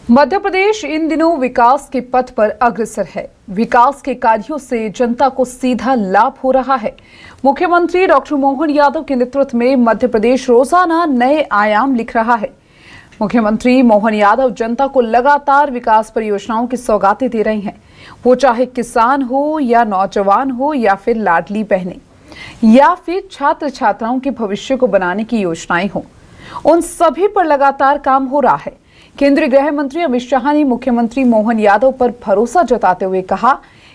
मध्य प्रदेश इन दिनों विकास के पथ पर अग्रसर है। विकास के कार्यों से जनता को सीधा लाभ हो रहा है। मुख्यमंत्री डॉक्टर मोहन यादव के नेतृत्व में मध्य प्रदेश रोजाना नए आयाम लिख रहा है। मुख्यमंत्री मोहन यादव जनता को लगातार विकास परियोजनाओं की सौगातें दे रहे हैं। वो चाहे किसान हो या नौजवान हो या फिर लाडली बहनें या फिर छात्र छात्राओं के भविष्य को बनाने की योजनाएं हो, उन सभी पर लगातार काम हो रहा है। केंद्रीय गृह मंत्री अमित शाह ने मुख्यमंत्री मोहन यादव पर भरोसा जताते हुए कहा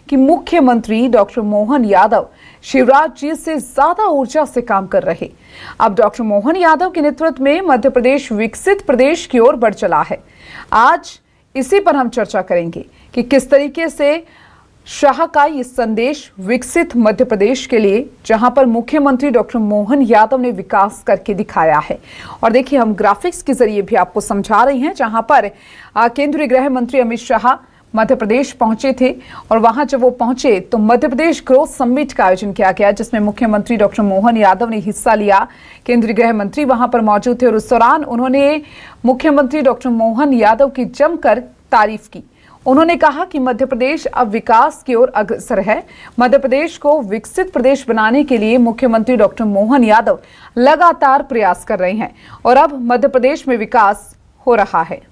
कि मुख्यमंत्री डॉक्टर मोहन यादव शिवराज जी से ज्यादा ऊर्जा से काम कर रहे। अब डॉक्टर मोहन यादव के नेतृत्व में मध्य प्रदेश विकसित प्रदेश की ओर बढ़ चला है। आज इसी पर हम चर्चा करेंगे कि किस तरीके से शाह का ये संदेश विकसित मध्य प्रदेश के लिए, जहां पर मुख्यमंत्री डॉक्टर मोहन यादव ने विकास करके दिखाया है। और देखिए, हम ग्राफिक्स के जरिए भी आपको समझा रहे हैं, जहां पर केंद्रीय गृह मंत्री अमित शाह मध्य प्रदेश पहुंचे थे और वहां जब वो पहुंचे तो मध्य प्रदेश ग्रोथ समिट का आयोजन किया गया, जिसमें मुख्यमंत्री डॉक्टर मोहन यादव ने हिस्सा लिया। केंद्रीय गृह मंत्री वहां पर मौजूद थे और उस दौरान उन्होंने मुख्यमंत्री डॉक्टर मोहन यादव की जमकर तारीफ की। उन्होंने कहा कि मध्य प्रदेश अब विकास की ओर अग्रसर है। मध्य प्रदेश को विकसित प्रदेश बनाने के लिए मुख्यमंत्री डॉक्टर मोहन यादव लगातार प्रयास कर रहे हैं और अब मध्य प्रदेश में विकास हो रहा है।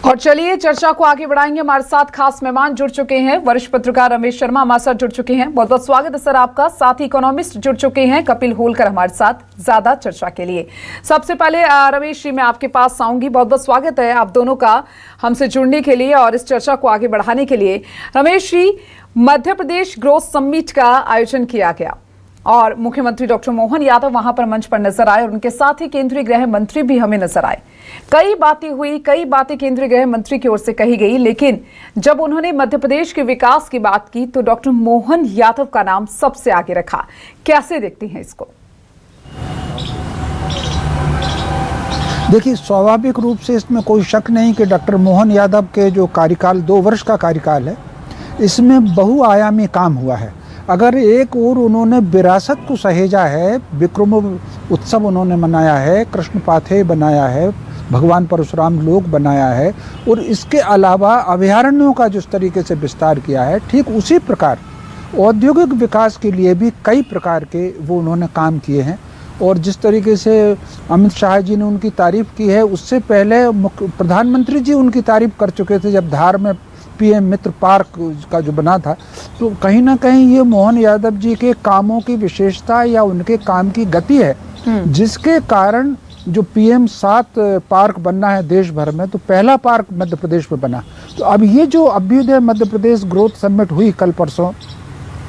और चलिए चर्चा को आगे बढ़ाएंगे। हमारे साथ खास मेहमान जुड़ चुके हैं। वरिष्ठ पत्रकार रमेश शर्मा हमारे साथ जुड़ चुके हैं, बहुत बहुत स्वागत है सर आपका। साथ ही इकोनॉमिस्ट जुड़ चुके हैं कपिल होलकर हमारे साथ ज्यादा चर्चा के लिए। सबसे पहले रमेश जी, मैं आपके पास आऊंगी। बहुत बहुत स्वागत है आप दोनों का हमसे जुड़ने के लिए और इस चर्चा को आगे बढ़ाने के लिए। रमेश जी, मध्य प्रदेश ग्रोथ समिट का आयोजन किया गया और मुख्यमंत्री डॉक्टर मोहन यादव वहां पर मंच पर नजर आए और उनके साथ ही केंद्रीय गृह मंत्री भी हमें नजर आए। कई बातें हुई, कई बातें केंद्रीय गृह मंत्री की ओर से कही गई, लेकिन जब उन्होंने मध्य प्रदेश के विकास की बात की तो डॉक्टर मोहन यादव का नाम सबसे आगे रखा। कैसे देखते हैं इसको? देखिए, स्वाभाविक रूप से इसमें कोई शक नहीं कि डॉक्टर मोहन यादव के जो कार्यकाल 2 वर्ष का कार्यकाल है, इसमें बहुआयामी काम हुआ है। अगर एक ओर उन्होंने विरासत को सहेजा है, विक्रम उत्सव उन्होंने मनाया है, कृष्ण पाथेय बनाया है, भगवान परशुराम लोक बनाया है और इसके अलावा अभयारण्यों का जिस तरीके से विस्तार किया है, ठीक उसी प्रकार औद्योगिक विकास के लिए भी कई प्रकार के वो उन्होंने काम किए हैं। और जिस तरीके से अमित शाह जी ने उनकी तारीफ की है, उससे पहले प्रधानमंत्री जी उनकी तारीफ कर चुके थे जब धार में पीएम मित्र पार्क का जो बना था। तो कहीं ना कहीं ये मोहन यादव जी के कामों की विशेषता या उनके काम की गति है, जिसके कारण जो PM 7 पार्क बनना है देश भर में, तो पहला पार्क मध्य प्रदेश में बना। तो अब ये जो अभ्युदय मध्य प्रदेश ग्रोथ समिट हुई कल परसों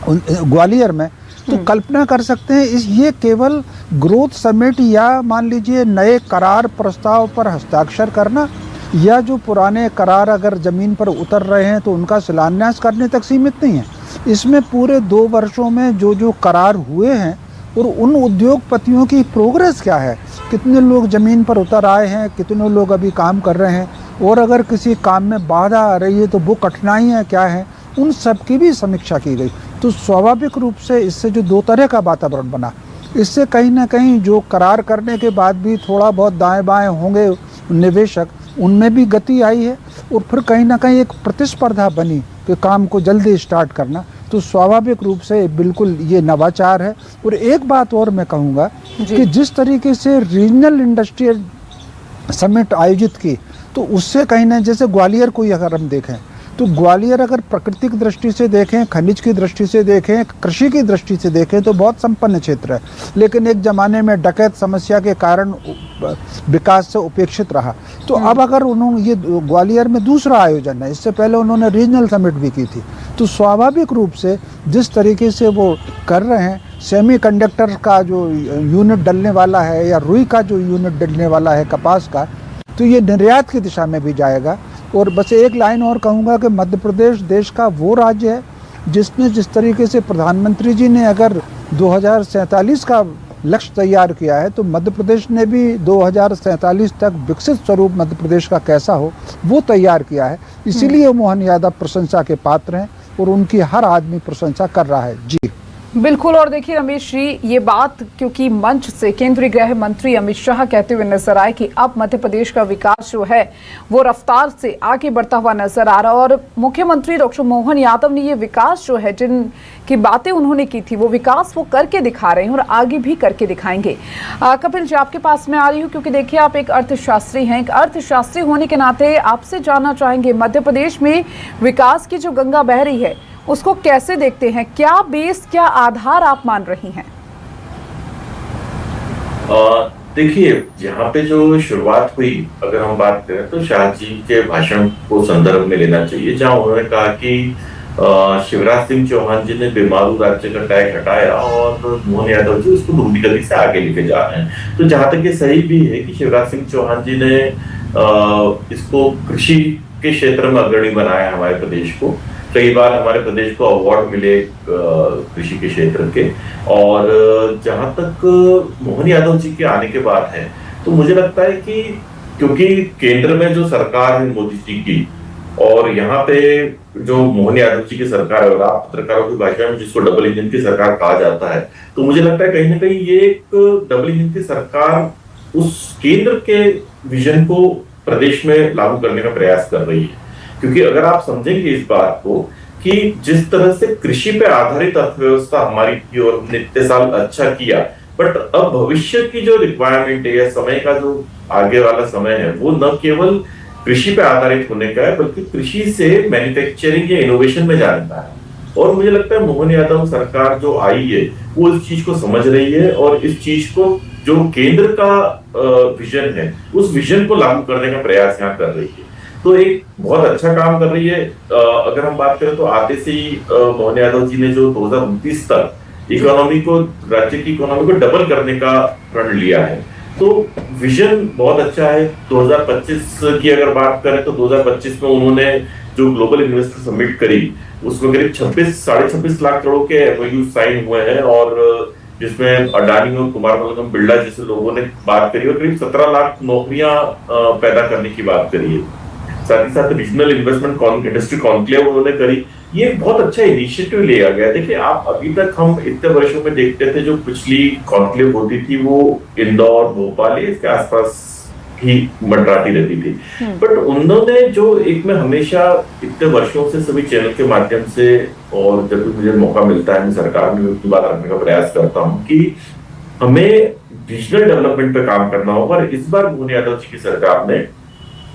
ग्वालियर में, तो कल्पना कर सकते हैं ये केवल ग्रोथ समिट या मान लीजिए नए करार प्रस्ताव पर हस्ताक्षर करना या जो पुराने करार अगर जमीन पर उतर रहे हैं तो उनका शिलान्यास करने तक सीमित नहीं है। इसमें पूरे 2 वर्षों में जो जो करार हुए हैं और उन उद्योगपतियों की प्रोग्रेस क्या है, कितने लोग जमीन पर उतर आए हैं, कितने लोग अभी काम कर रहे हैं, और अगर किसी काम में बाधा आ रही है तो वो कठिनाइयाँ क्या हैं, उन सब की भी समीक्षा की गई। तो स्वाभाविक रूप से इससे जो 2 तरह का वातावरण बना, इससे कहीं ना कहीं जो करार करने के बाद भी थोड़ा बहुत दाएं बाएं होंगे निवेशक, उनमें भी गति आई है और फिर कहीं ना कहीं एक प्रतिस्पर्धा बनी कि काम को जल्दी स्टार्ट करना। तो स्वाभाविक रूप से बिल्कुल ये नवाचार है। और एक बात और मैं कहूँगा कि जिस तरीके से रीजनल इंडस्ट्रियल समिट आयोजित की, तो उससे कहीं ना, जैसे ग्वालियर को अगर हम देखें तो ग्वालियर अगर प्राकृतिक दृष्टि से देखें, खनिज की दृष्टि से देखें, कृषि की दृष्टि से देखें तो बहुत संपन्न क्षेत्र है, लेकिन एक ज़माने में डकैत समस्या के कारण विकास से उपेक्षित रहा। तो अब अगर उन्होंने ये ग्वालियर में दूसरा आयोजन है, इससे पहले उन्होंने रीजनल समिट भी की थी, तो स्वाभाविक रूप से जिस तरीके से वो कर रहे हैं, सेमीकंडक्टर का जो यूनिट डलने वाला है या रुई का जो यूनिट डलने वाला है कपास का, तो ये निर्यात की दिशा में भी जाएगा। और बस एक लाइन और कहूँगा कि मध्य प्रदेश देश का वो राज्य है जिसने जिस तरीके से प्रधानमंत्री जी ने अगर 2047 का लक्ष्य तैयार किया है, तो मध्य प्रदेश ने भी 2047 तक विकसित स्वरूप मध्य प्रदेश का कैसा हो वो तैयार किया है। इसीलिए मोहन यादव प्रशंसा के पात्र हैं और उनकी हर आदमी प्रशंसा कर रहा है। जी बिल्कुल। और देखिए रमेश जी, ये बात क्योंकि मंच से केंद्रीय गृह मंत्री अमित शाह कहते हुए नजर आए कि अब मध्य प्रदेश का विकास जो है वो रफ्तार से आगे बढ़ता हुआ नजर आ रहा है, और मुख्यमंत्री डॉक्टर मोहन यादव ने ये विकास जो है, जिन की बातें उन्होंने की थी, वो विकास वो करके दिखा रहे हैं और आगे भी करके दिखाएंगे। कपिल जी, आपके पास मैं आ रही हूँ क्योंकि देखिए आप एक अर्थशास्त्री हैं। एक अर्थशास्त्री होने के नाते आपसे जानना चाहेंगे, मध्य प्रदेश में विकास की जो गंगा बह रही है उसको कैसे देखते हैं? क्या बेस, क्या आधार आप मान रही हैं? देखिए, यहाँ पे जो शुरुआत हुई, अगर हम बात करें तो शाह जी के भाषण को संदर्भ में लेना चाहिए, जहां उन्होंने कहा कि शिवराज सिंह चौहान जी ने बेमालू राज्य का टैग हटाया और मोहन यादव जी उसको दूसरी गति से आगे लेके जा रहे हैं। तो जहां तक ये सही भी है कि शिवराज सिंह चौहान जी ने इसको कृषि के क्षेत्र में अग्रणी बनाया हमारे प्रदेश को। कई बार हमारे प्रदेश को अवार्ड मिले कृषि के क्षेत्र के। और जहां तक मोहन यादव जी के आने के बाद है, तो मुझे लगता है कि क्योंकि केंद्र में जो सरकार है मोदी जी की, और यहाँ पे जो मोहन यादव जी की सरकार है, और आप पत्रकारों की भाषा में जिसको डबल इंजन की सरकार कहा जाता है, तो मुझे लगता है कहीं ना कहीं ये एक डबल इंजन की सरकार उस केंद्र के विजन को प्रदेश में लागू करने का प्रयास कर रही है। क्योंकि अगर आप समझेंगे इस बात को कि जिस तरह से कृषि पे आधारित अर्थव्यवस्था हमारी थी और हमने इतने साल अच्छा किया, बट अब भविष्य की जो रिक्वायरमेंट है या समय का जो आगे वाला समय है, वो न केवल कृषि पे आधारित होने का है, बल्कि कृषि से मैन्युफैक्चरिंग या इनोवेशन में जाने का है। और मुझे लगता है मोहन यादव सरकार जो आई है वो इस चीज को समझ रही है, और इस चीज को जो केंद्र का विजन है, उस विजन को लागू करने का प्रयास यहाँ कर रही है। तो एक बहुत अच्छा काम कर रही है। अगर हम बात करें तो आते से ही मोहन यादव जी ने जो 2029 तक इकोनॉमी को, राज्य की इकोनॉमी को डबल करने का प्रण लिया है, तो विजन बहुत अच्छा है। 2025 की अगर बात करें तो 2025 में उन्होंने जो ग्लोबल इन्वेस्टर समिट करी, उसमें करीब 26-26.5 लाख करोड़ के एमओयू साइन हुए हैं, और जिसमें अडानी और कुमार मंगलम बिरला जैसे लोगों ने बात करी, और करीब 17 लाख नौकरियां पैदा करने की बात करी है। साथ ही साथ रीजनल इन्वेस्टमेंट इंडस्ट्री कॉन्क्लेव उन्होंने करी। ये बहुत अच्छा इनिशिएटिव लिया गया। देखिए, आप अभी तक हम इतने वर्षों में देखते थे, जो पिछली कॉन्क्लेव होती थी वो इंदौर, भोपाल, इसके आसपास ही मंडराती रहती थी। बट उन्होंने जो एक, मैं हमेशा इतने वर्षों से सभी चैनल के माध्यम से, और जब भी मुझे मौका मिलता है मैं सरकार में उसकी बात रखने का प्रयास करता हूँ कि हमें रीजनल डेवलपमेंट पे काम करना होगा। और इस बार मोहन यादव जी की सरकार ने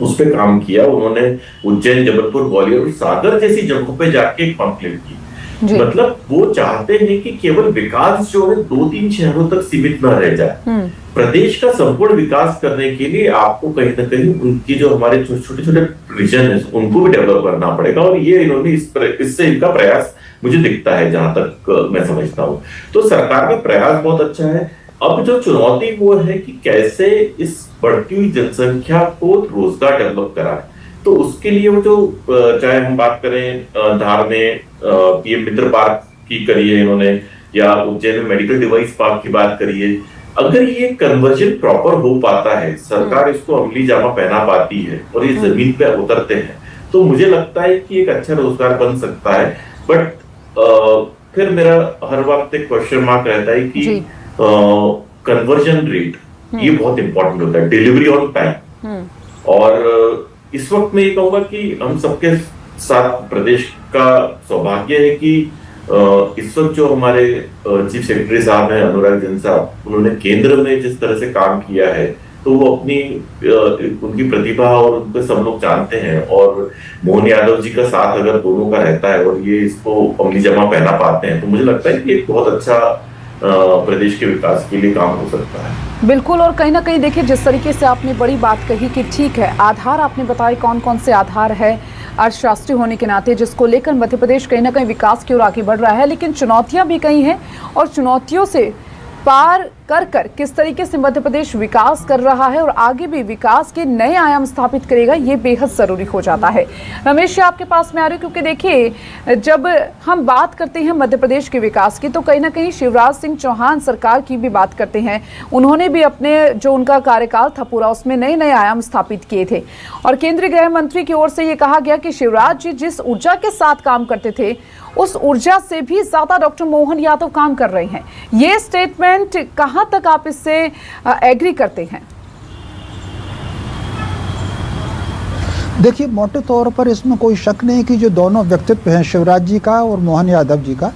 उस पे काम किया। उन्होंने उज्जैन, जबलपुर, ग्वालियर और सागर जैसी जगहों पे जाके एक कॉन्क्लेव की। मतलब वो चाहते हैं कि केवल विकास जो है 2-3 शहरों तक सीमित न रह जाए। प्रदेश का संपूर्ण विकास करने के लिए आपको कहीं ना कहीं उनकी जो हमारे छोटे छोटे रीजन है उनको भी डेवलप करना पड़ेगा, और ये इन्होंने इससे इनका प्रयास मुझे दिखता है, जहां तक मैं समझता हूँ। तो सरकार का प्रयास बहुत अच्छा है। अब जो चुनौती वो है कि कैसे इस बढ़ती हुई जनसंख्या को रोजगार डेवलप कराए। तो उसके लिए वो जो, चाहे हम बात करें धार में पीएम मित्र पार्क की करी है इन्होंने, या उज्जैन में मेडिकल डिवाइस पार्क की बात करी है, अगर ये कन्वर्जन प्रॉपर हो पाता है, सरकार इसको अमली जामा पहना पाती है और ये जमीन पे उतरते हैं, तो मुझे लगता है कि एक अच्छा रोजगार बन सकता है। बट फिर मेरा हर वक्त एक क्वेश्चन मार्क रहता है कि कन्वर्जन रेट, ये बहुत इंपॉर्टेंट होता है, डिलीवरी ऑन टाइम। और इस वक्त मैं ये कहूंगा कि हम सबके साथ प्रदेश का सौभाग्य है कि इस वक्त जो हमारे चीफ सेक्रेटरी साहब हैं अनुराग जैन साहब, उन्होंने केंद्र में जिस तरह से काम किया है, तो वो अपनी उनकी प्रतिभा और उनको सब लोग जानते हैं। और मोहन यादव जी का साथ अगर दोनों का रहता है और ये इसको अमली जमा पहना पाते हैं, तो मुझे लगता है कि एक बहुत अच्छा प्रदेश के विकास के लिए काम हो सकता है। बिल्कुल। और कहीं ना कहीं देखिए, जिस तरीके से आपने बड़ी बात कही कि ठीक है, आधार आपने बताए कौन कौन से आधार है अर्थशास्त्री होने के नाते, जिसको लेकर मध्य प्रदेश कहीं ना कहीं विकास की ओर आगे बढ़ रहा है, लेकिन चुनौतियां भी कई हैं, और चुनौतियों से पार कर किस तरीके से मध्य प्रदेश विकास कर रहा है और आगे भी विकास के नए आयाम स्थापित करेगा, ये बेहद जरूरी हो जाता है। रमेश जी, आपके पास में आ रही हूँ, क्योंकि देखिए जब हम बात करते हैं मध्य प्रदेश के विकास की तो कहीं ना कहीं शिवराज सिंह चौहान सरकार की भी बात करते हैं। उन्होंने भी अपने जो उनका कार्यकाल था पूरा, उसमें नए नए आयाम स्थापित किए थे और केंद्रीय गृह मंत्री की ओर से ये कहा गया कि शिवराज जी जिस ऊर्जा के साथ काम करते थे उस ऊर्जा से भी ज्यादा डॉक्टर मोहन यादव काम कर रहे हैं। ये स्टेटमेंट कहां तक आप इससे एग्री करते हैं? देखिए, मोटे तौर पर इसमें कोई शक नहीं कि जो दोनों व्यक्तित्व हैं, शिवराज जी का और मोहन यादव जी का,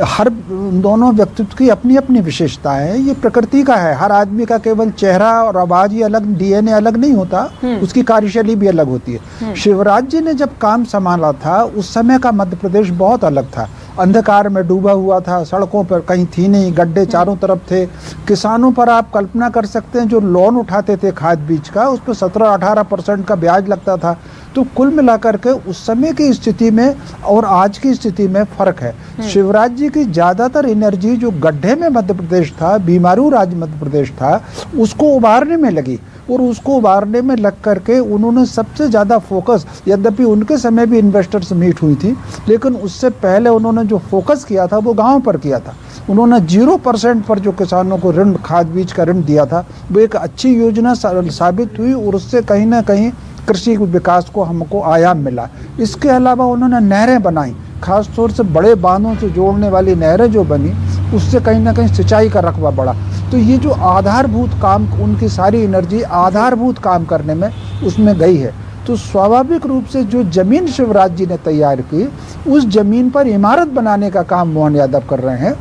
हर दोनों व्यक्तित्व की अपनी अपनी विशेषताएं हैं। ये प्रकृति का है, हर आदमी का केवल चेहरा और आवाज ही अलग, डीएनए अलग नहीं होता, उसकी कार्यशैली भी अलग होती है। शिवराज जी ने जब काम संभाला था उस समय का मध्य प्रदेश बहुत अलग था। अंधकार में डूबा हुआ था, सड़कों पर कहीं थी नहीं, गड्ढे चारों तरफ थे। किसानों पर आप कल्पना कर सकते हैं, जो लोन उठाते थे खाद बीज का, उस पर 17-18% का ब्याज लगता था। तो कुल मिलाकर के उस समय की स्थिति में और आज की स्थिति में फर्क है। शिवराज जी की ज्यादातर एनर्जी जो गड्ढे में मध्य प्रदेश था, बीमारू राज्य मध्य प्रदेश था, उसको उभारने में लगी और उसको उभारने में लग करके उन्होंने सबसे ज़्यादा फोकस, यद्यपि उनके समय भी इन्वेस्टर्स मीट हुई थी, लेकिन उससे पहले उन्होंने जो फोकस किया था वो गांव पर किया था। उन्होंने 0% पर जो किसानों को ऋण, खाद बीज का ऋण दिया था, वो एक अच्छी योजना साबित हुई और उससे कहीं ना कहीं कृषि विकास को हमको आयाम मिला। इसके अलावा उन्होंने नहरें बनाई, खास तौर से बड़े बांधों से जोड़ने वाली नहरें जो बनी, उससे कहीं ना कहीं सिंचाई का रकबा बढ़ा। तो ये जो आधारभूत काम, उनकी सारी एनर्जी आधारभूत काम करने में उसमें गई है। तो स्वाभाविक रूप से जो जमीन शिवराज जी ने तैयार की, उस जमीन पर इमारत बनाने का काम मोहन यादव कर रहे हैं।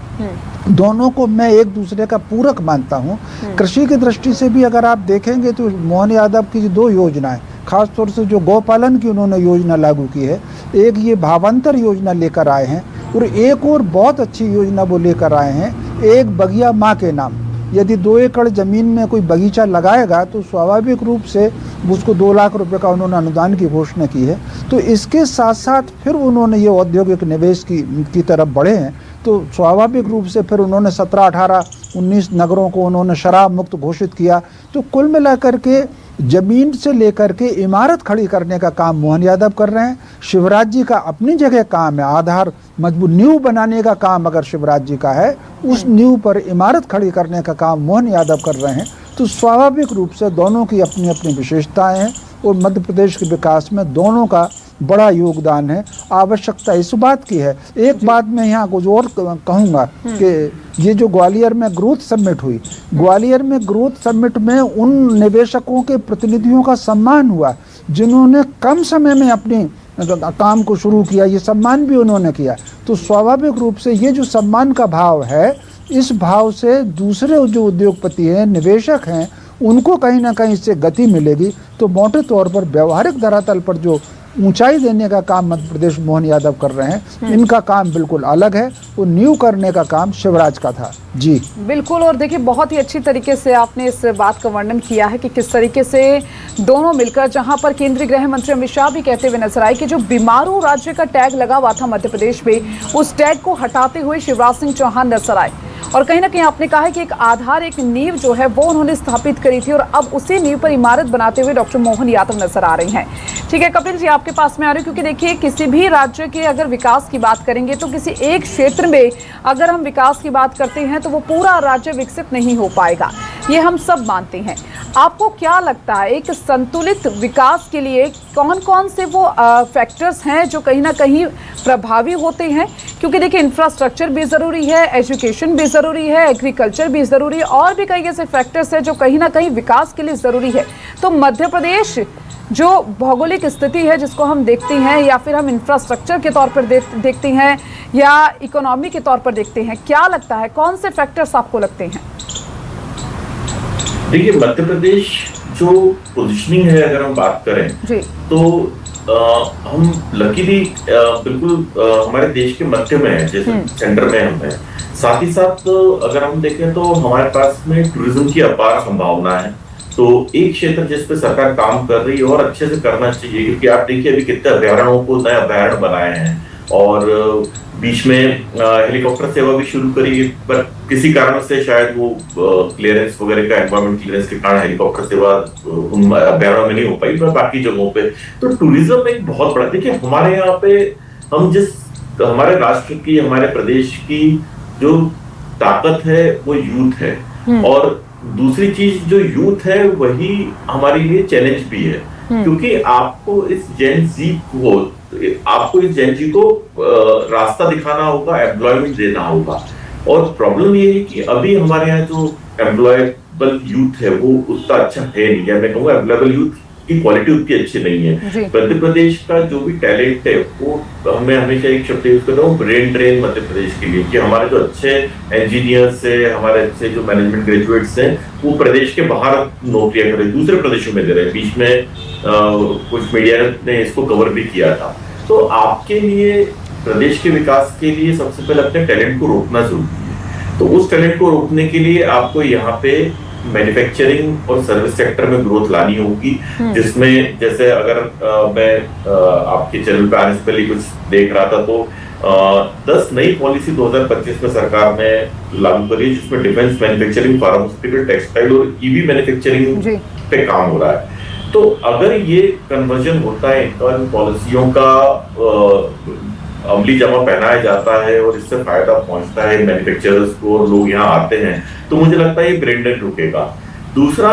दोनों को मैं एक दूसरे का पूरक मानता हूँ। कृषि की दृष्टि से भी अगर आप देखेंगे तो मोहन यादव की 2 योजनाएं, खास तौर से जो गौपालन की उन्होंने योजना लागू की है, एक ये भावांतर योजना लेकर आए हैं और एक और बहुत अच्छी योजना वो लेकर आए हैं, एक बगिया माँ के नाम। यदि 2 एकड़ जमीन में कोई बगीचा लगाएगा तो स्वाभाविक रूप से उसको 2 लाख रुपए का उन्होंने अनुदान की घोषणा की है। तो इसके साथ साथ फिर उन्होंने ये औद्योगिक निवेश की तरफ बढ़े हैं। तो स्वाभाविक रूप से फिर उन्होंने 17, 18, 19 नगरों को उन्होंने शराब मुक्त घोषित किया। तो कुल मिलाकर के जमीन से लेकर के इमारत खड़ी करने का काम मोहन यादव कर रहे हैं। शिवराज जी का अपनी जगह काम है, आधार मजबूत नींव बनाने का काम अगर शिवराज जी का है, उस नींव पर इमारत खड़ी करने का काम मोहन यादव कर रहे हैं। तो स्वाभाविक रूप से दोनों की अपनी अपनी विशेषताएं हैं और मध्य प्रदेश के विकास में दोनों का बड़ा योगदान है। आवश्यकता इस बात की है, एक बात मैं यहाँ कुछ और कहूँगा कि ये जो ग्वालियर में ग्रोथ समिट हुई, ग्वालियर में ग्रोथ समिट में उन निवेशकों के प्रतिनिधियों का सम्मान हुआ जिन्होंने कम समय में अपनी काम को शुरू किया, ये सम्मान भी उन्होंने किया। तो स्वाभाविक रूप से ये जो सम्मान का भाव है, इस भाव से दूसरे जो उद्योगपति हैं, निवेशक हैं, उनको कहीं ना कहीं इससे गति मिलेगी। तो मोटे तौर पर व्यवहारिक धरातल पर जो ऊंचाई देने का काम मध्य प्रदेश मोहन यादव कर रहे हैं, इनका काम बिल्कुल अलग है। वो न्यू करने का काम शिवराज का था। जी बिल्कुल। और देखिए, बहुत ही अच्छी तरीके से आपने इस बात का वर्णन किया है कि किस तरीके से दोनों मिलकर, जहां पर केंद्रीय गृह मंत्री अमित शाह भी कहते हुए नजर आए कि जो बीमारू राज्य का टैग लगा हुआ था मध्य प्रदेश में, उस टैग को हटाते हुए शिवराज सिंह चौहान नजर आए। और कहीं ना कहीं आपने कहा है कि एक आधार, एक नींव जो है वो उन्होंने स्थापित करी थी और अब उसी नींव पर इमारत बनाते हुए डॉक्टर मोहन यादव नजर आ रहे हैं। ठीक है कपिल जी, आपके पास में आ रही हूँ, क्योंकि देखिए किसी भी राज्य के अगर विकास की बात करेंगे तो किसी एक क्षेत्र में अगर हम विकास की बात करते हैं तो वो पूरा राज्य विकसित नहीं हो पाएगा, ये हम सब मानते हैं। आपको क्या लगता है एक संतुलित विकास के लिए कौन कौन से वो फैक्टर्स हैं जो कहीं ना कहीं प्रभावी होते हैं? क्योंकि देखिए इंफ्रास्ट्रक्चर भी ज़रूरी है, एजुकेशन भी ज़रूरी है, एग्रीकल्चर भी ज़रूरी है, और भी कई ऐसे फैक्टर्स हैं जो कहीं ना कहीं विकास के लिए ज़रूरी है। तो मध्य प्रदेश जो भौगोलिक स्थिति है जिसको हम देखते हैं, या फिर हम इंफ्रास्ट्रक्चर के तौर पर देखते हैं या इकोनॉमी के तौर पर देखते हैं, क्या लगता है कौन से फैक्टर्स आपको लगते हैं? देखिए, मध्य प्रदेश जो पोजीशनिंग है अगर हम बात करें जी, तो हम लकीली बिल्कुल हमारे देश के मध्य में है, जैसे सेंटर में हम हैं। साथ ही साथ अगर हम देखें तो हमारे पास में टूरिज्म की अपार संभावना है। तो एक क्षेत्र जिस पे सरकार काम कर रही है और अच्छे से करना चाहिए, क्योंकि आप देखिए अभी कितने अभ्यारण्यों को नए अभ्यारण्य बनाए हैं और बीच में हेलीकॉप्टर सेवा भी शुरू करी, पर किसी कारण से शायद वो क्लियरेंस वगैरह का, एनवायरमेंट क्लियरेंस के कारण हेलीकॉप्टर सेवा उन अभ्यारण्यों में नहीं हो पाई, पर बाकी जगहों पे तो टूरिज्म एक बहुत बड़ा, देखिए हमारे यहाँ पे हम हमारे राष्ट्र की, हमारे प्रदेश की जो ताकत है वो यूथ है, और दूसरी चीज जो यूथ है वही हमारे लिए चैलेंज भी है, क्योंकि आपको इस जेन जी को रास्ता दिखाना होगा, एम्प्लॉयमेंट देना होगा। और प्रॉब्लम ये है कि अभी हमारे यहाँ जो एम्प्लॉयबल यूथ है वो उतना अच्छा है नहीं, या मैं कहूँगा एम्प्लॉयबल यूथ की क्वालिटी उतनी अच्छी नहीं है। मध्य प्रदेश का जो भी टैलेंट है वो, मैं हमेशा एक शब्द यूज करता हूँ, ब्रेन ड्रेन मध्य प्रदेश के लिए, कि हमारे जो अच्छे इंजीनियर्स है, हमारे अच्छे जो मैनेजमेंट ग्रेजुएट्स हैं, वो प्रदेश के बाहर नौकरियां कर रहे हैं, दूसरे प्रदेशों में दे रहे हैं। बीच में कुछ मीडिया ने इसको कवर भी किया था। तो आपके लिए, प्रदेश के विकास के लिए सबसे पहले अपने टैलेंट को रोकना जरूरी है। तो उस टैलेंट को रोकने के लिए आपको यहाँ पे मैन्युफैक्चरिंग और सर्विस सेक्टर में ग्रोथ लानी होगी, जिसमें जैसे अगर मैं आपके चैनल पे आने से पहले कुछ देख रहा था तो 10 नई पॉलिसी 2025 में सरकार ने लागू करी, जिसमें डिफेंस मैन्युफैक्चरिंग, फार्मास्यूटिकल, टेक्सटाइल और ईवी मैन्युफैक्चरिंग पे काम हो रहा है। तो अगर ये कन्वर्जन होता है, इन पॉलिसियों का अमली जमा पहनाया जाता है और इससे फायदा पहुंचता है मैन्युफैक्चरर्स को, और लोग यहाँ आते हैं, तो मुझे लगता है ये ब्रेन ड्रेन रुकेगा। दूसरा,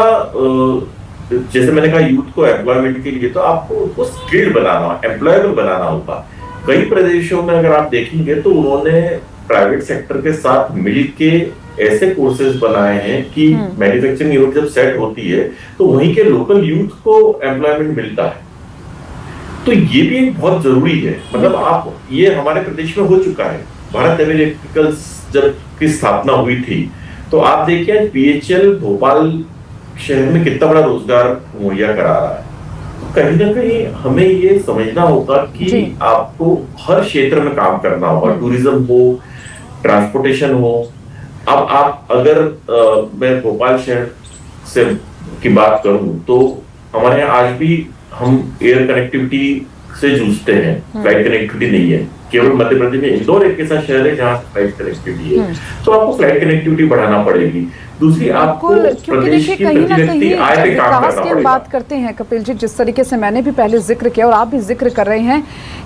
जैसे मैंने कहा, यूथ को एम्प्लॉयमेंट के लिए तो आपको उसको स्किल्ड बनाना, एम्प्लॉयबल बनाना होगा। कई प्रदेशों में अगर आप देखेंगे तो उन्होंने प्राइवेट सेक्टर के साथ मिलके ऐसे कोर्सेज बनाए हैं कि मैन्युफैक्चरिंग यूनिट जब सेट होती है तो वहीं के लोकल यूथ को एम्प्लॉयमेंट मिलता है। तो ये भी एक बहुत जरूरी है। मतलब आप, ये हमारे प्रदेश में हो चुका है। भारत हेवी इलेक्ट्रिकल्स जब की स्थापना हुई थी तो आप देखिए आज बीएचईएल भोपाल शहर में कितना बड़ा रोजगार मुहैया करा रहा है। तो कहीं ना कहीं हमें ये समझना होगा कि आपको हर क्षेत्र में काम करना होगा, टूरिज्म हो, ट्रांसपोर्टेशन हो। अब आप अगर मैं भोपाल शहर से की बात करूं तो हमारे यहाँ आज भी हम एयर कनेक्टिविटी से जूझते हैं, फ्लाइट कनेक्टिविटी नहीं है। केवल मध्य प्रदेश में इंदौर एक ऐसा शहर है जहाँ फ्लाइट कनेक्टिविटी है, तो आपको फ्लाइट कनेक्टिविटी बढ़ाना पड़ेगी। दूसरी, आपको प्रदेश की प्रति व्यक्ति आय पे काम करना पड़ेगा। बात करते हैं कपिल जी, जिस तरीके से मैंने भी पहले जिक्र किया और आप भी जिक्र कर रहे हैं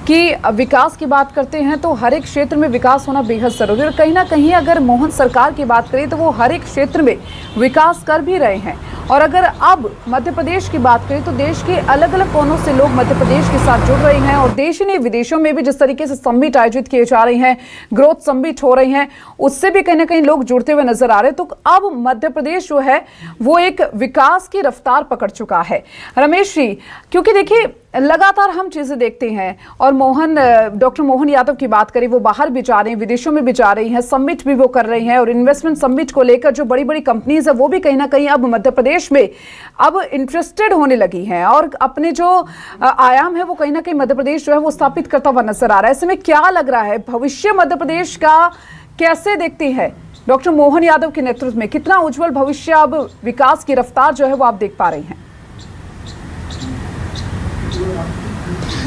कि विकास की बात करते हैं तो हर एक क्षेत्र में विकास होना बेहद जरूरी है। और कहीं ना कहीं अगर मोहन सरकार की बात करें तो वो हर एक क्षेत्र में विकास कर भी रहे हैं। और अगर अब मध्य प्रदेश की बात करें तो देश के अलग अलग कोनों से लोग मध्य प्रदेश के साथ जुड़ रहे हैं, और देश ने विदेशों में भी जिस तरीके से समिट आयोजित किए जा रहे हैं, ग्रोथ समिट हो रही हैं, उससे भी कहीं ना कहीं लोग जुड़ते हुए नजर आ रहे हैं। तो अब मध्य प्रदेश जो है वो एक विकास की रफ्तार पकड़ चुका है। रमेश जी, क्योंकि देखिए लगातार हम चीजें देखते हैं, और डॉक्टर मोहन यादव की बात करें, वो बाहर भी जा रहे हैं, विदेशों में भी जा रही हैं, समिट भी वो कर रही हैं, और इन्वेस्टमेंट समिट को लेकर जो बड़ी बड़ी कंपनीज है वो भी कहीं ना कहीं अब मध्य प्रदेश में अब इंटरेस्टेड होने लगी हैं, और अपने जो आयाम है वो कहीं ना कहीं मध्य प्रदेश जो है वो स्थापित करता हुआ नजर आ रहा है। ऐसे में क्या लग रहा है, भविष्य मध्य प्रदेश का कैसे देखती है डॉक्टर मोहन यादव के नेतृत्व में? कितना उज्जवल भविष्य, अब विकास की रफ्तार जो है वो आप देख पा रहे हैं?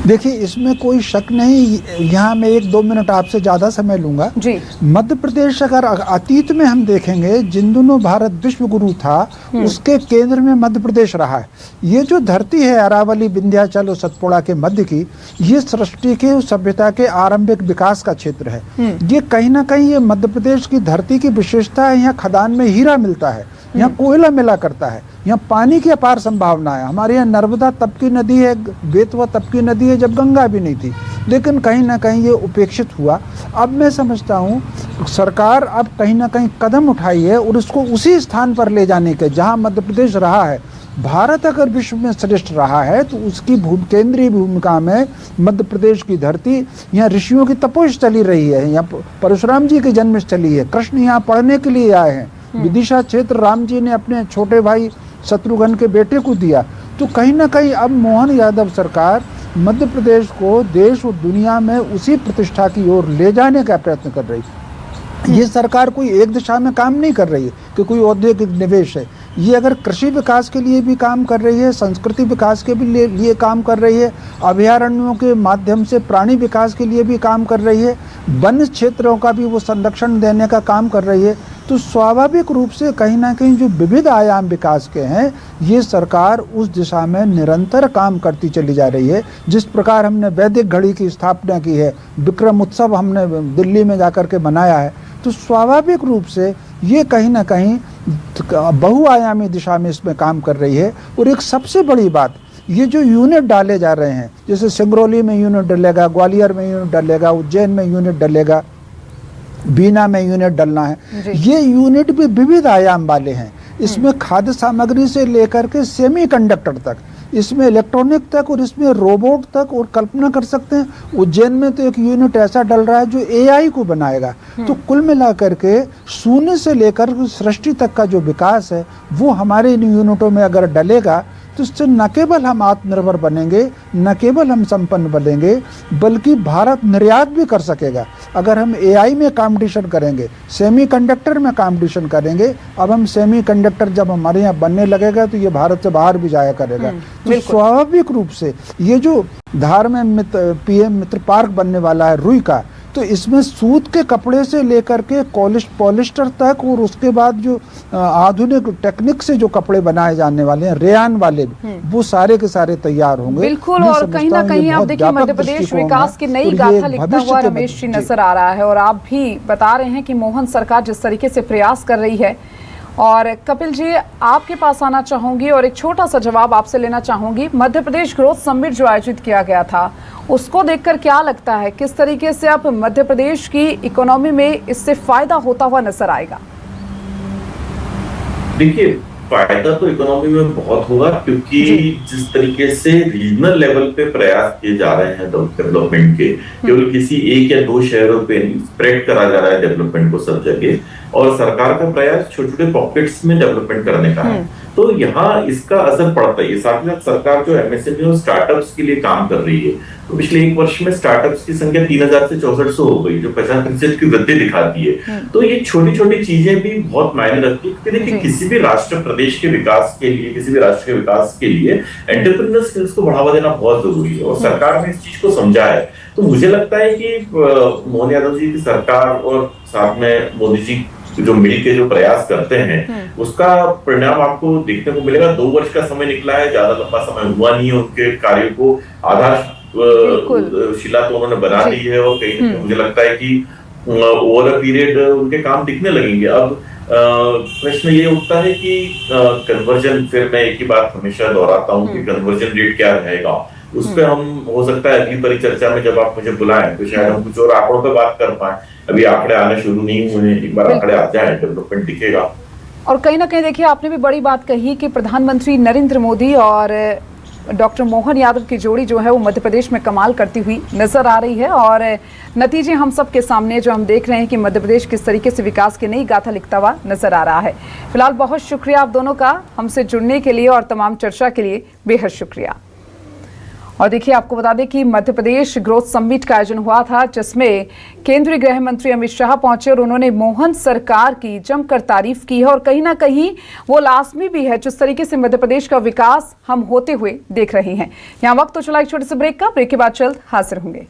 देखिए, इसमें कोई शक नहीं। यहाँ मैं 1-2 मिनट आपसे ज़्यादा समय लूँगा जी। मध्य प्रदेश अगर अतीत में हम देखेंगे, जिन दिनों भारत विश्व गुरु था उसके केंद्र में मध्य प्रदेश रहा है। ये जो धरती है अरावली, विंध्याचल और सतपुड़ा के मध्य की, ये सृष्टि के, सभ्यता के आरंभिक विकास का क्षेत्र है। ये कहीं ना कहीं ये मध्य प्रदेश की धरती की विशेषता है। यहाँ खदान में हीरा मिलता है, यहाँ कोयला मिला करता है, यहाँ पानी की अपार संभावना है। हमारे यहाँ नर्मदा तब की नदी है, बेतवा तब की नदी है जब गंगा भी नहीं थी, लेकिन कहीं ना कहीं ये उपेक्षित हुआ। अब मैं समझता हूँ सरकार अब कहीं ना कहीं कदम उठाई है और उसको उसी स्थान पर ले जाने के जहाँ मध्य प्रदेश रहा है। भारत अगर विश्व में श्रेष्ठ रहा है तो उसकी केंद्रीय भूमिका में मध्य प्रदेश की धरती, यहाँ ऋषियों की तपोस्थली रही है, यहाँ परशुराम जी की जन्मस्थली है, कृष्ण यहाँ पढ़ने के लिए आए हैं, विदिशा क्षेत्र राम जी ने अपने छोटे भाई शत्रुघ्न के बेटे को दिया। तो कहीं ना कहीं अब मोहन यादव सरकार मध्य प्रदेश को देश और दुनिया में उसी प्रतिष्ठा की ओर ले जाने का प्रयत्न कर रही है। ये सरकार कोई एक दिशा में काम नहीं कर रही है कि कोई औद्योगिक निवेश है, ये अगर कृषि विकास के लिए भी काम कर रही है, संस्कृति विकास के भी लिए काम कर रही है, अभयारण्यों के माध्यम से प्राणी विकास के लिए भी काम कर रही है, वन क्षेत्रों का भी वो संरक्षण देने का काम कर रही है, तो स्वाभाविक रूप से कहीं ना कहीं जो विविध आयाम विकास के हैं, ये सरकार उस दिशा में निरंतर काम करती चली जा रही है। जिस प्रकार हमने वैदिक घड़ी की स्थापना की है, विक्रम उत्सव हमने दिल्ली में जाकर के मनाया है, तो स्वाभाविक रूप से ये कहीं ना कहीं बहुआयामी दिशा में इसमें काम कर रही है। और एक सबसे बड़ी बात, ये जो यूनिट डाले जा रहे हैं, जैसे सिंगरौली में यूनिट डलेगा, ग्वालियर में यूनिट डलेगा, उज्जैन में यूनिट डलेगा, बीना में यूनिट डलना है, ये यूनिट भी विविध आयाम वाले हैं। इसमें खाद्य सामग्री से लेकर के सेमीकंडक्टर तक, इसमें इलेक्ट्रॉनिक तक और इसमें रोबोट तक, और कल्पना कर सकते हैं उज्जैन में तो एक यूनिट ऐसा डल रहा है जो एआई को बनाएगा। तो कुल मिलाकर के शून्य से लेकर सृष्टि तक का जो विकास है वो हमारे इन यूनिटों में अगर डलेगा तो इससे न केवल हम आत्मनिर्भर बनेंगे, न केवल हम संपन्न बनेंगे, बल्कि भारत निर्यात भी कर सकेगा। अगर हम एआई में कंपटीशन करेंगे, सेमीकंडक्टर में कंपटीशन करेंगे, अब हम सेमीकंडक्टर जब हमारे यहाँ बनने लगेगा तो ये भारत से बाहर भी जाया करेगा। तो स्वाभाविक रूप से ये जो धार में पीएम मित्र पार्क बनने वाला है रुई का, तो इसमें सूत के कपड़े से लेकर के पॉलिस्टर तक, और उसके बाद जो आधुनिक टेक्निक से जो कपड़े बनाए जाने वाले हैं, रेयान वाले, वो सारे के सारे तैयार होंगे। बिल्कुल। और कहीं ना कहीं आप देखिए मध्य प्रदेश विकास की नई गाथा लिखता हुआ रमेश जी नजर आ रहा है। और आप भी बता रहे हैं कि मोहन सरकार जिस तरीके से प्रयास कर रही है। और कपिल जी, आपके पास आना चाहूंगी और एक छोटा सा जवाब आपसे लेना चाहूंगी। मध्य प्रदेश ग्रोथ समिट जो आयोजित किया गया था, उसको देखकर क्या लगता है, किस तरीके से अब मध्य प्रदेश की इकोनॉमी में इससे फायदा होता हुआ नजर आएगा? देखिए, फायदा तो इकोनॉमी में बहुत होगा, क्योंकि जिस तरीके से रीजनल लेवल पे प्रयास किए जा रहे हैं डेवलपमेंट के, केवल किसी एक या दो शहरों पे स्प्रेड करा जा रहा है डेवलपमेंट को सब जगह, और सरकार का प्रयास छोटे छोटे पॉकेट्स में डेवलपमेंट करने का है, तो यहाँ इसका असर पड़ता है। साथ ही साथ सरकार जो एमएसएमई और स्टार्टअप्स के लिए काम कर रही है, तो पिछले एक वर्ष में स्टार्टअप्स की संख्या 3000 से 6400 हो गई, जो 50% की वृद्धि दिखाती है। तो ये छोटी छोटी चीजें भी बहुत मायने रखती है, क्योंकि देखिए किसी भी राष्ट्र प्रदेश के विकास के लिए, किसी भी राष्ट्र के विकास के लिए एंटरप्रेन्योर स्किल्स को बढ़ावा देना बहुत जरूरी है, और सरकार ने इस चीज को समझा है। तो मुझे लगता है कि मोहन यादव जी की सरकार और साथ में मोदी जी जो मिल के जो प्रयास करते हैं, उसका परिणाम आपको देखने को मिलेगा। 2 वर्ष का समय निकला है, ज्यादा लंबा समय हुआ नहीं है उनके कार्य को। आधारशिला तो उन्होंने बना दी है, और कहीं मुझे लगता है कि ओवर अ पीरियड उनके काम दिखने लगेंगे। अब प्रश्न ये उठता है कि कन्वर्जन, फिर मैं एक ही बात हमेशा दोहराता हूँ कि कन्वर्जन रेट क्या रहेगा, उस पर हम हो सकता है अगली परिचर्चा में जब आप मुझे बुलाएं तो शायद हम कुछ और आंकड़ों पे बात कर पाए। अभी आंकड़े आने शुरू नहीं हुए, एक बार आंकड़े आ जाए डेवलपमेंट दिखेगा। और कहीं ना कहीं देखिए, आपने भी बड़ी बात कही कि प्रधानमंत्री नरेंद्र मोदी और डॉक्टर मोहन यादव की जोड़ी जो है वो मध्य प्रदेश में कमाल करती हुई नजर आ रही है। और नतीजे हम सब के सामने जो हम देख रहे हैं कि मध्य प्रदेश किस तरीके से विकास की नई गाथा लिखता हुआ नजर आ रहा है। फिलहाल बहुत शुक्रिया आप दोनों का हमसे जुड़ने के लिए, और तमाम चर्चा के लिए बेहद शुक्रिया। और देखिए, आपको बता दें कि मध्य प्रदेश ग्रोथ समिट का आयोजन हुआ था, जिसमें केंद्रीय गृह मंत्री अमित शाह पहुंचे और उन्होंने मोहन सरकार की जमकर तारीफ की है। और कहीं ना कहीं वो लाजमी भी है जिस तरीके से मध्य प्रदेश का विकास हम होते हुए देख रहे हैं। यहाँ वक्त तो चला एक छोटे से ब्रेक का, ब्रेक के बाद जल्द हाजिर होंगे।